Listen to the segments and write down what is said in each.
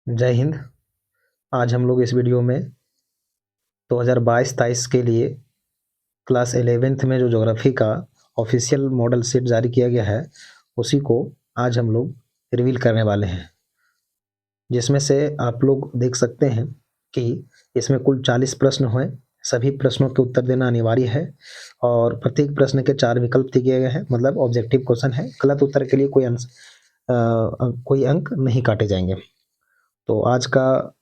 जय हिंद। आज हम लोग इस वीडियो में 2022-23 के लिए क्लास 11th में जो ज्योग्राफी का ऑफिशियल मॉडल सेट जारी किया गया है उसी को आज हम लोग रिवील करने वाले हैं, जिसमें से आप लोग देख सकते हैं कि इसमें कुल 40 प्रश्न हैं। सभी प्रश्नों के उत्तर देना अनिवार्य है और प्रत्येक प्रश्न के 4 विकल्प दिए गए हैं, मतलब ऑब्जेक्टिव क्वेश्चन है। गलत उत्तर के लिए कोई अंक नहीं काटे जाएंगे। तो आज का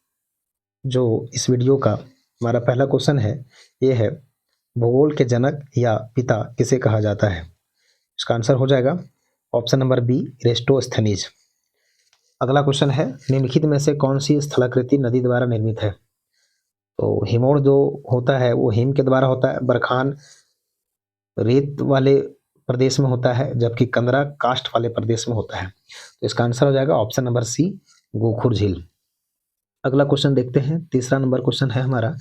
जो इस वीडियो का हमारा पहला क्वेश्चन है, ये है भूगोल के जनक या पिता किसे कहा जाता है। इसका आंसर हो जाएगा ऑप्शन नंबर बी, एरिस्टोस्थेनीज। अगला क्वेश्चन है निम्नलिखित में से कौन सी स्थलाकृति नदी द्वारा निर्मित है। तो हिमोड़ जो होता है वो हिम के द्वारा होता है, बरखान रेत वाले प्रदेश में होता है, जबकि कंदरा काष्ठ वाले प्रदेश में होता है। तो इसका आंसर हो जाएगा ऑप्शन नंबर सी, गोखुर झील। अगला क्वेश्चन देखते हैं। तीसरा नंबर क्वेश्चन है हमारा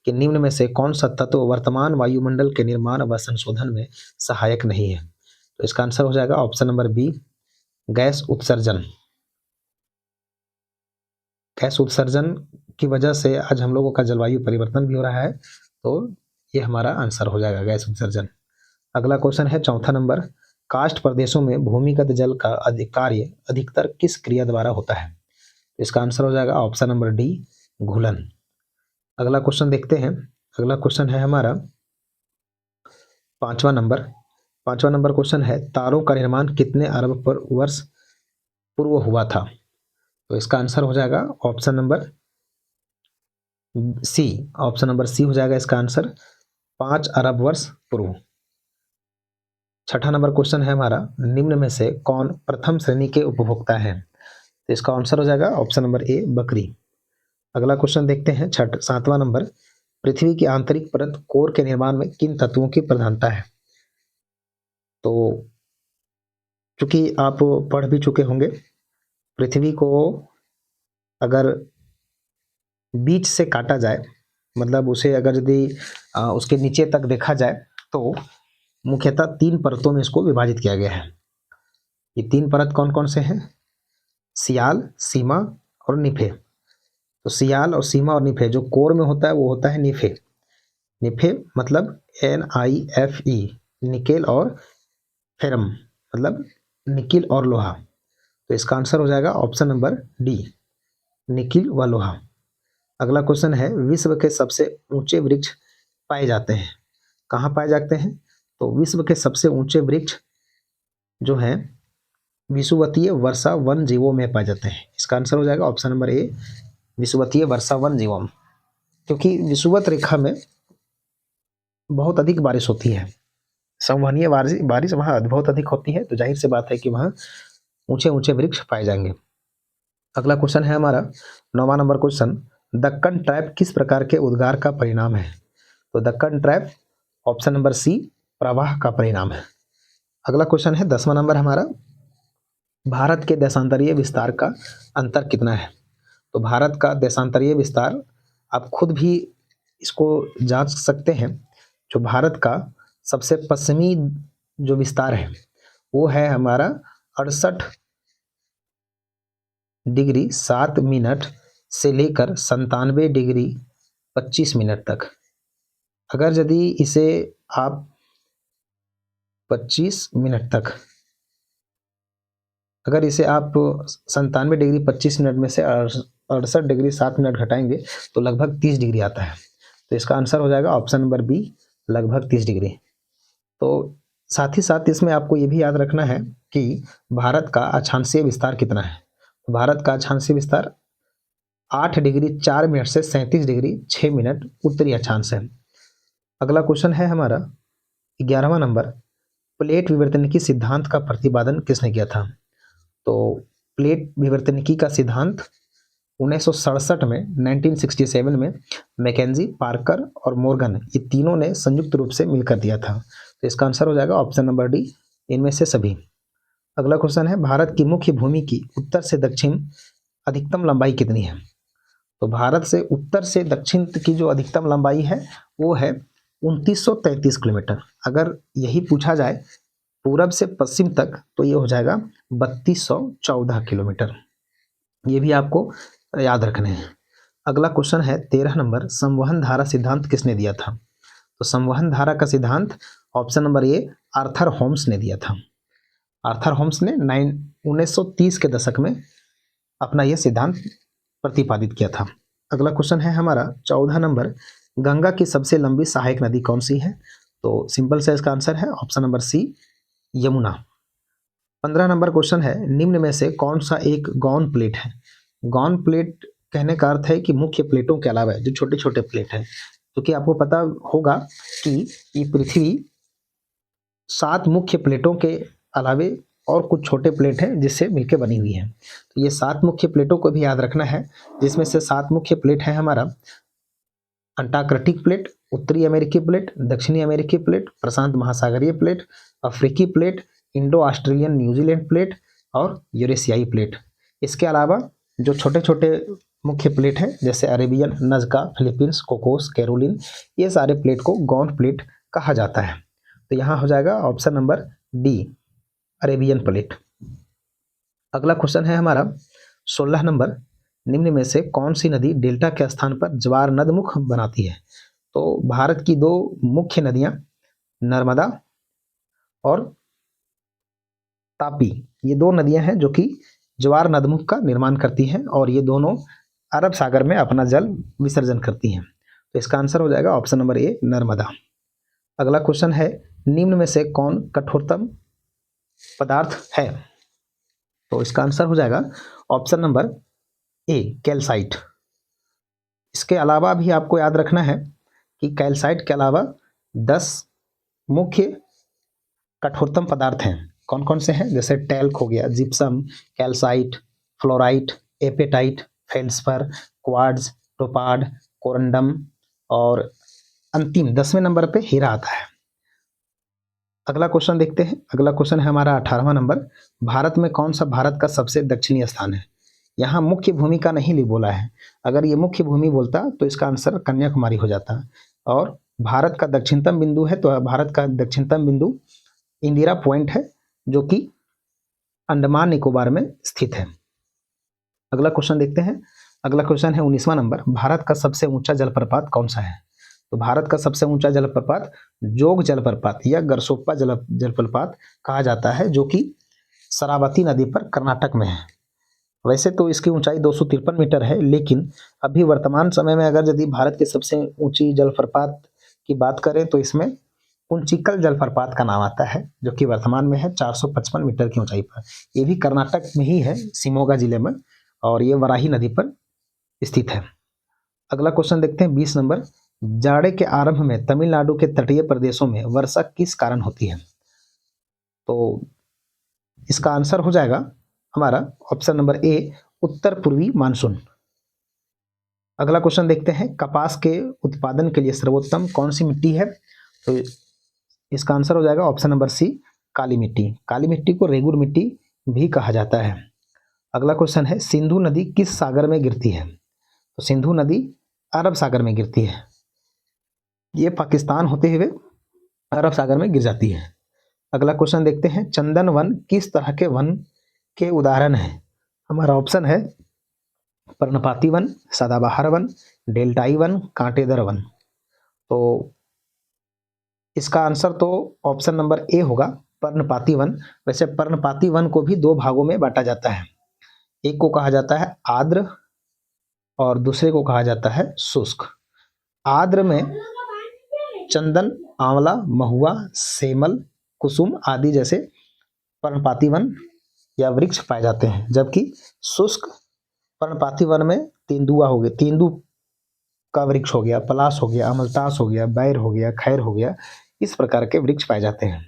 कि निम्न में से कौन सा तत्व वर्तमान वायुमंडल के निर्माण व संशोधन में सहायक नहीं है। तो इसका आंसर हो जाएगा ऑप्शन नंबर बी, गैस उत्सर्जन। गैस उत्सर्जन की वजह से आज हम लोगों का जलवायु परिवर्तन भी हो रहा है, तो ये हमारा आंसर हो जाएगा गैस उत्सर्जन। अगला क्वेश्चन है चौथा नंबर, काष्ठ प्रदेशों में भूमिगत जल का कार्य अधिकतर किस क्रिया द्वारा होता है। इसका आंसर हो जाएगा ऑप्शन नंबर डी, घुलन। अगला क्वेश्चन देखते हैं। अगला क्वेश्चन है हमारा पांचवा नंबर क्वेश्चन है तारों का निर्माण कितने अरब वर्ष पूर्व हुआ था। तो इसका आंसर हो जाएगा ऑप्शन नंबर सी हो जाएगा इसका आंसर, 5 अरब वर्ष पूर्व। छठा नंबर क्वेश्चन है हमारा निम्न में से कौन प्रथम श्रेणी के उपभोक्ता है। तो इसका आंसर हो जाएगा ऑप्शन नंबर ए, बकरी। अगला क्वेश्चन देखते हैं। सातवां नंबर, पृथ्वी की आंतरिक परत कोर के निर्माण में किन तत्वों की प्रधानता है। तो चूंकि आप पढ़ भी चुके होंगे, पृथ्वी को अगर बीच से काटा जाए, मतलब उसे अगर यदि उसके नीचे तक देखा जाए तो मुख्यतः 3 परतों में इसको विभाजित किया गया है। ये 3 परत कौन कौन से हैं? सियाल, सीमा और निफे। तो सियाल और सीमा और निफे, जो कोर में होता है वो होता है निफे। निफे मतलब NIFE, निकेल और फेरम मतलब निकिल और लोहा। तो इसका आंसर हो जाएगा ऑप्शन नंबर डी, निकिल व लोहा। अगला क्वेश्चन है विश्व के सबसे ऊंचे वृक्ष पाए जाते हैं, कहाँ पाए जाते हैं। तो विश्व के सबसे ऊंचे वृक्ष जो हैं विषुवतीय वर्षा वन जीवों में पाए जाते हैं। इसका आंसर हो जाएगा ऑप्शन नंबर ए, विषुवतीय वर्षा वन जीवों, क्योंकि विषुवत रेखा में बहुत अधिक बारिश होती है। संवहनीय बारिश वहाँ बहुत अधिक होती है, तो जाहिर सी बात है कि वहाँ ऊंचे ऊंचे वृक्ष पाए जाएंगे। अगला क्वेश्चन है हमारा 9वां नंबर क्वेश्चन, दक्कन ट्रैप किस प्रकार के उद्गार का परिणाम है। तो Deccan trap option number C, प्रवाह का परिणाम है। अगला क्वेश्चन है 10वां नंबर हमारा, भारत के देशांतरीय विस्तार का अंतर कितना है। तो भारत का देशांतरीय विस्तार आप खुद भी इसको जांच सकते हैं। जो भारत का सबसे पश्चिमी जो विस्तार है वो है हमारा 68 डिग्री 7 मिनट से लेकर 97 डिग्री 25 मिनट तक। अगर यदि इसे आप 25 मिनट तक, अगर इसे आप 97 डिग्री 25 मिनट में से 68 डिग्री 7 मिनट घटाएंगे तो लगभग 30 डिग्री आता है। तो इसका आंसर हो जाएगा ऑप्शन नंबर बी, लगभग 30 डिग्री। तो साथ ही साथ इसमें आपको ये भी याद रखना है कि भारत का अक्षांशीय विस्तार कितना है। भारत का अक्षांशीय विस्तार 8 डिग्री 4 मिनट से 37 डिग्री 6 मिनट उत्तरी अक्षांश है। अगला क्वेश्चन है हमारा 11वां नंबर, प्लेट विवर्तनिकी सिद्धांत का प्रतिपादन किसने किया था। तो प्लेट विवर्तनिकी का सिद्धांत 1967 में 1967 में मैकेंजी, पार्कर और मॉर्गन, ये तीनों ने संयुक्त रूप से मिलकर दिया था। तो इसका आंसर हो जाएगा ऑप्शन नंबर डी, इनमें से सभी। अगला क्वेश्चन है भारत की मुख्य भूमि की उत्तर से दक्षिण अधिकतम लंबाई कितनी है। तो भारत से उत्तर से दक्षिण की जो अधिकतम लंबाई है वो है 2933 किलोमीटर। अगर यही पूछा जाए पूरब से पश्चिम तक तो ये हो जाएगा 3214 किलोमीटर। ये भी आपको याद रखने हैं। अगला क्वेश्चन है 13 नंबर, संवहन धारा सिद्धांत किसने दिया था? तो संवहन धारा का सिद्धांत option number A Arthur Holmes ने दिया था। आर्थर होम्स ने 1930 के दशक में अपना यह सिद्धांत प्रतिपादित किया था। अगला क्वेश्चन है हमारा 14 नंबर, गंगा की सबसे लंबी सहायक नदी कौन सी है? तो सिंपल से इसका आंसर है ऑप्शन नंबर सी यमुना। 15 नंबर क्वेश्चन है, निम्न में से कौन सा एक गौन प्लेट है? गौन प्लेट कहने का अर्थ है कि मुख्य प्लेटों के अलावा जो छोटे छोटे प्लेट है, क्योंकि आपको पता होगा कि ये पृथ्वी 7 मुख्य प्लेटों के अलावे और कुछ छोटे प्लेट हैं जिससे मिलकर बनी हुई है। तो ये 7 मुख्य प्लेटों को भी याद रखना है, जिसमें से 7 मुख्य प्लेट है हमारा अंटार्कटिक प्लेट, उत्तरी अमेरिकी प्लेट, दक्षिणी अमेरिकी प्लेट, प्रशांत महासागरीय प्लेट, अफ्रीकी plate, Indo Australian New Zealand plate और यूरेशियाई प्लेट। इसके अलावा जो छोटे छोटे मुख्य प्लेट हैं जैसे अरेबियन, नज़का, फिलीपींस, कोकोस, कैरोलिन, ये सारे प्लेट को गौन प्लेट कहा जाता है। तो यहाँ हो जाएगा option number D Arabian plate. अगला क्वेश्चन है हमारा 16 नंबर, निम्न में से कौन सी नदी डेल्टा के स्थान पर ज्वार नदमुख बनाती है? तो भारत की 2 मुख्य नदियां नर्मदा और तापी, ये 2 नदियां हैं जो कि ज्वार नदमुख का निर्माण करती हैं और ये दोनों अरब सागर में अपना जल विसर्जन करती हैं। तो इसका आंसर हो जाएगा ऑप्शन नंबर ए नर्मदा। अगला क्वेश्चन है, निम्न में से कौन कठोरतम पदार्थ है? तो इसका आंसर हो जाएगा ऑप्शन नंबर ए कैल्साइट। इसके अलावा भी आपको याद रखना है कि कैल्साइट के अलावा 10 मुख्य कठोरतम पदार्थ हैं। कौन कौन से हैं? जैसे टैल्क हो गया, gypsum, calcite, fluorite, apatite, feldspar, quartz, topaz, corundum और अंतिम 10वें नंबर पे हीरा आता है। अगला क्वेश्चन देखते हैं। अगला क्वेश्चन है हमारा 18वां नंबर, भारत में कौन सा भारत का सबसे दक्षिणी स्थान है? यहाँ मुख्य भूमि का नहीं बोला है, अगर ये मुख्य भूमि बोलता तो इसका आंसर कन्याकुमारी हो जाता। और भारत का दक्षिणतम बिंदु है तो भारत का दक्षिणतम बिंदु इंदिरा पॉइंट है जो कि अंडमान निकोबार में स्थित है। अगला क्वेश्चन देखते हैं। अगला क्वेश्चन है 19वां नंबर, भारत का सबसे ऊंचा जलप्रपात कौन सा है? तो भारत का सबसे ऊंचा जलप्रपात जोग जलप्रपात या गरसोप्पा जलप्रपात कहा जाता है, जो कि शरावती नदी पर कर्नाटक में है। वैसे तो इसकी ऊंचाई 253 मीटर है, लेकिन अभी वर्तमान समय में अगर यदि भारत के सबसे ऊंची जलप्रपात की बात करें तो इसमें कुंचिकल जलप्रपात का नाम आता है, जो कि वर्तमान में है 455 मीटर की ऊंचाई पर। ये भी कर्नाटक में ही है, शिमोगा जिले में, और ये वराही नदी पर स्थित है। अगला क्वेश्चन देखते हैं 20 नंबर, जाड़े के आरंभ में तमिलनाडु के तटीय प्रदेशों में वर्षा किस कारण होती है? तो इसका आंसर हो जाएगा हमारा ऑप्शन नंबर ए उत्तर पूर्वी मानसून। अगला क्वेश्चन देखते हैं, कपास के उत्पादन के लिए सर्वोत्तम कौन सी मिट्टी है? तो इसका आंसर हो जाएगा ऑप्शन नंबर सी काली मिट्टी। काली मिट्टी को रेगुर मिट्टी भी कहा जाता है। अगला क्वेश्चन है, सिंधु नदी किस सागर में गिरती है? तो सिंधु नदी अरब सागर में गिरती है, ये पाकिस्तान होते हुए अरब सागर में गिर जाती है। अगला क्वेश्चन देखते हैं, चंदन वन किस तरह के वन के उदाहरण है? हमारा ऑप्शन है पर्णपाती वन, सदाबहार वन, डेल्टाई वन, कांटेदार वन। तो इसका आंसर तो ऑप्शन नंबर ए होगा पर्णपाती वन। वैसे पर्णपाती वन को भी 2 भागों में बांटा जाता है, एक को कहा जाता है आर्द्र और दूसरे को कहा जाता है शुष्क। आर्द्र में चंदन, आंवला, महुआ, सेमल, कुसुम आदि जैसे पर्णपाती वन या वृक्ष पाए जाते हैं, जबकि शुष्क पर्णपाती वन में तेंदुआ हो गया, तेंदु का वृक्ष हो गया, पलाश हो गया, अमलतास हो गया, बैर हो गया, खैर हो गया, इस प्रकार के वृक्ष पाए जाते हैं।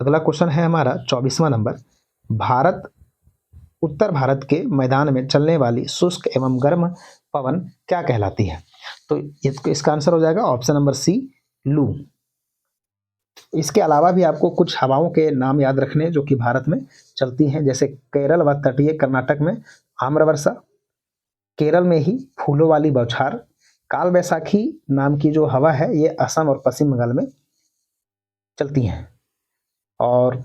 अगला क्वेश्चन है हमारा 24वां नंबर, भारत उत्तर भारत के मैदान में चलने वाली शुष्क एवं गर्म पवन क्या कहलाती है? तो इसका आंसर हो जाएगा ऑप्शन नंबर सी लू। इसके अलावा भी आपको कुछ हवाओं के नाम याद रखने जो कि भारत में चलती हैं, जैसे केरल व तटीय कर्नाटक में आम्रवर्षा, केरल में ही फूलों वाली बौछार, काल बैसाखी नाम की जो हवा है ये असम और पश्चिम बंगाल में चलती हैं, और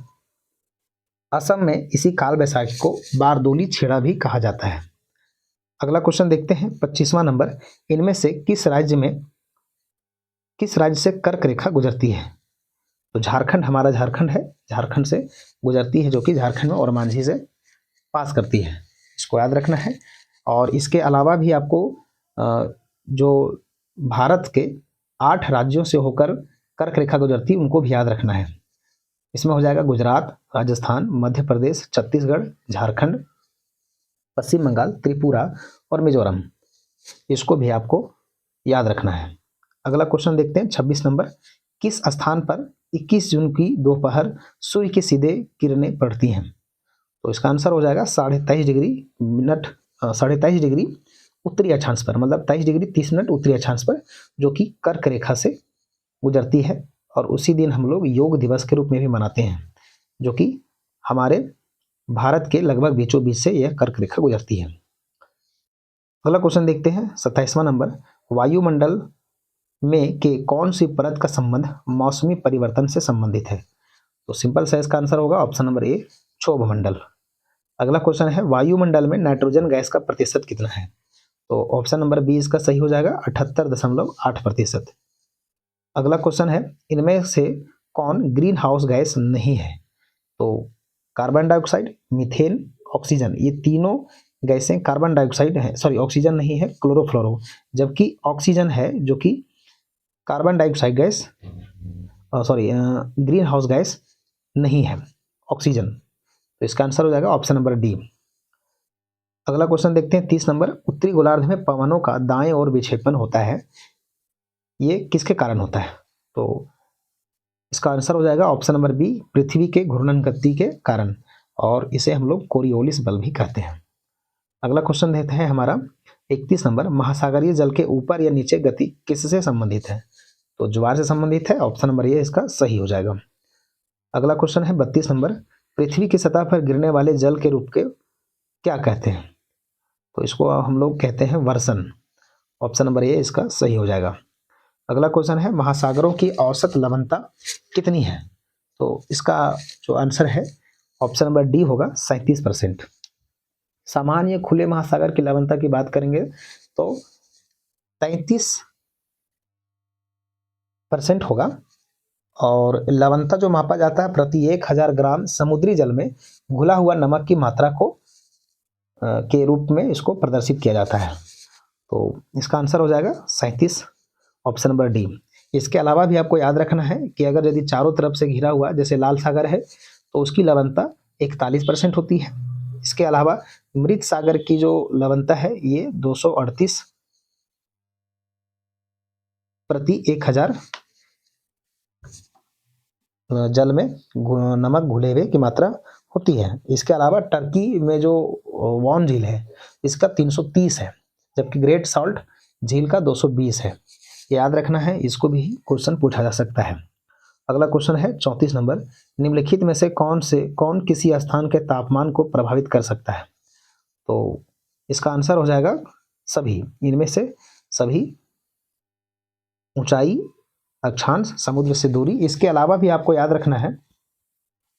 असम में इसी काल बैसाखी को बारदोली छेड़ा भी कहा जाता है। अगला क्वेश्चन देखते हैं 25वां नंबर, इनमें से किस राज्य से कर्क रेखा गुजरती है? तो झारखंड, हमारा झारखंड है, झारखंड से गुजरती है, जो कि झारखंड में और मांझी से पास करती है, इसको याद रखना है। और इसके अलावा भी आपको जो भारत के 8 राज्यों से होकर कर्क रेखा गुजरती है उनको भी याद रखना है। इसमें हो जाएगा गुजरात, राजस्थान, मध्य प्रदेश, छत्तीसगढ़, झारखंड, पश्चिम बंगाल, त्रिपुरा और मिजोरम, इसको भी आपको याद रखना है। अगला क्वेश्चन देखते हैं 26 नंबर, किस स्थान पर 21 जून की दोपहर सूर्य की सीधे किरणें पड़ती हैं? तो इसका आंसर हो जाएगा 23:23 डिग्री उत्तरी अक्षांश पर, मतलब 23:30 उत्तरी अक्षांश पर, जो कि कर्क रेखा से गुजरती है। और उसी दिन हम लोग योग दिवस के रूप में भी मनाते हैं, जो कि हमारे भारत के लगभग बीचों बीच से यह कर्क रेखा गुजरती है। अगला क्वेश्चन देखते हैं 27वां नंबर, वायुमंडल में के कौन सी परत का संबंध मौसमी परिवर्तन से संबंधित है? तो सिंपल सा इसका आंसर होगा ऑप्शन नंबर ए, क्षोभ मंडल। अगला क्वेश्चन है, वायुमंडल में नाइट्रोजन गैस का प्रतिशत कितना है? तो ऑप्शन नंबर बी इसका सही हो जाएगा 78.8%। अगला क्वेश्चन है, इनमें से कौन ग्रीन हाउस गैस नहीं है? तो कार्बन डाइऑक्साइड, मीथेन, ऑक्सीजन, ये तीनों गैसें कार्बन डाइऑक्साइड है, सॉरी ऑक्सीजन नहीं है, क्लोरोफ्लोरो, जबकि ऑक्सीजन है, जो कि carbon dioxide gas, sorry green house gas नहीं है, ऑक्सीजन। तो इसका आंसर हो जाएगा ऑप्शन नंबर डी। अगला क्वेश्चन देखते हैं 30 नंबर, उत्तरी गोलार्ध में पवनों का दाएं ओर विक्षेपण होता है, ये किसके कारण होता है? तो इसका आंसर हो जाएगा ऑप्शन नंबर बी, पृथ्वी के घूर्णन गति के कारण, और इसे हम लोग कोरियोलिस बल भी कहते हैं। अगला क्वेश्चन देते हैं हमारा 31 नंबर, महासागरीय जल के ऊपर या नीचे गति किससे संबंधित है? तो ज्वार से संबंधित है, ऑप्शन नंबर ए इसका सही हो जाएगा। अगला क्वेश्चन है 32 नंबर, पृथ्वी की सतह पर गिरने वाले जल के रूप के क्या कहते हैं? तो इसको हम लोग कहते हैं वर्षण, ऑप्शन नंबर ए इसका सही हो जाएगा। अगला क्वेश्चन है, महासागरों की औसत लवणता कितनी है? तो इसका जो आंसर है ऑप्शन नंबर डी होगा 37%। सामान्य खुले महासागर की लवणता की बात करेंगे तो 33% होगा, और लवणता जो मापा जाता है प्रति 1000 ग्राम समुद्री जल में घुला हुआ नमक की मात्रा को के रूप में इसको प्रदर्शित किया जाता है। तो इसका आंसर हो जाएगा 37, ऑप्शन नंबर डी। इसके अलावा भी आपको याद रखना है कि अगर यदि चारों तरफ से घिरा हुआ जैसे लाल सागर है तो उसकी लवणता 41% होती है। इसके अलावा मृत सागर की जो लवणता है ये 238 प्रति 1000 जल में नमक घुले हुए की मात्रा होती है। इसके अलावा टर्की में जो वॉन झील है इसका 330 है, जबकि ग्रेट सॉल्ट झील का 220 है। याद रखना है, इसको भी क्वेश्चन पूछा जा सकता है। अगला क्वेश्चन है 34 नंबर, निम्नलिखित में से कौन किसी स्थान के तापमान को प्रभावित कर सकता है? तो इसका आंसर हो जाएगा सभी, इनमें से सभी, ऊंचाई, अक्षांश, समुद्र से दूरी। इसके अलावा भी आपको याद रखना है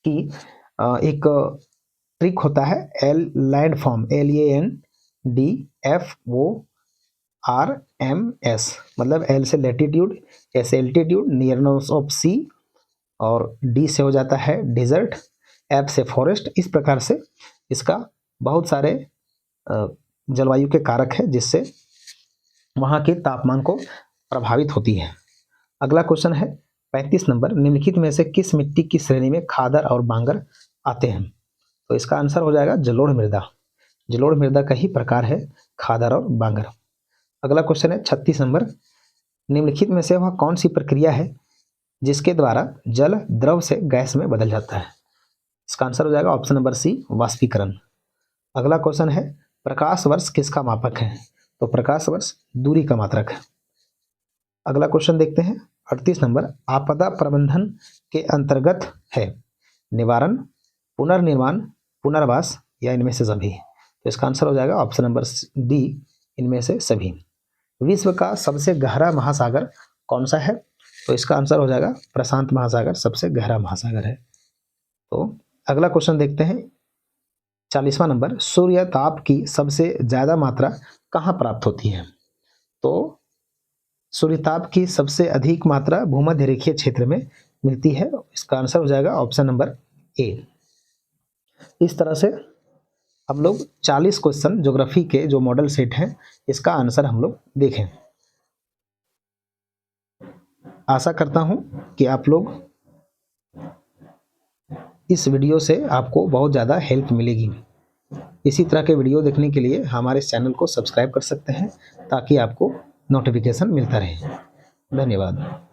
कि एक ट्रिक होता है एल लैंड फॉर्म, LANDFORMS, मतलब एल से latitude, S altitude, nearness of sea, और डी से हो जाता है डिजर्ट, एफ से फॉरेस्ट। इस प्रकार से इसका बहुत सारे जलवायु के कारक है जिससे वहाँ के तापमान को प्रभावित होती है। अगला क्वेश्चन है 35 नंबर, निम्नलिखित में से किस मिट्टी की श्रेणी में खादर और बांगर आते हैं? तो इसका आंसर हो जाएगा जलोढ़ मृदा। जलोढ़ मृदा का ही प्रकार है खादर और बांगर। अगला क्वेश्चन है 36 नंबर, निम्नलिखित में से वह कौन सी प्रक्रिया है जिसके द्वारा जल द्रव से गैस में बदल जाता है? इसका आंसर हो जाएगा ऑप्शन नंबर सी, वाष्पीकरण। अगला क्वेश्चन है, प्रकाश वर्ष किसका मापक है? तो प्रकाश वर्ष दूरी का मात्रक है। अगला क्वेश्चन देखते हैं 38 नंबर, आपदा प्रबंधन के अंतर्गत है निवारण, पुनर्निर्माण, पुनर्वास या इनमें से सभी? तो इसका आंसर हो जाएगा ऑप्शन नंबर डी, इनमें से सभी। विश्व का सबसे गहरा महासागर कौन सा है? तो इसका आंसर हो जाएगा प्रशांत महासागर सबसे गहरा महासागर है। तो अगला क्वेश्चन देखते हैं 40वां नंबर, सूर्य ताप की सबसे ज़्यादा मात्रा कहाँ प्राप्त होती है? तो सूर्यताप की सबसे अधिक मात्रा भूमध्य रेखीय क्षेत्र में मिलती है। इसका आंसर हो जाएगा ऑप्शन नंबर ए। इस तरह से हम लोग 40 क्वेश्चन ज्योग्राफी के जो मॉडल सेट हैं इसका आंसर हम लोग देखें। आशा करता हूं कि आप लोग इस वीडियो से आपको बहुत ज़्यादा हेल्प मिलेगी। इसी तरह के वीडियो देखने के लिए हमारे इस चैनल को सब्सक्राइब कर सकते हैं ताकि आपको नोटिफिकेशन मिलता रहे। धन्यवाद।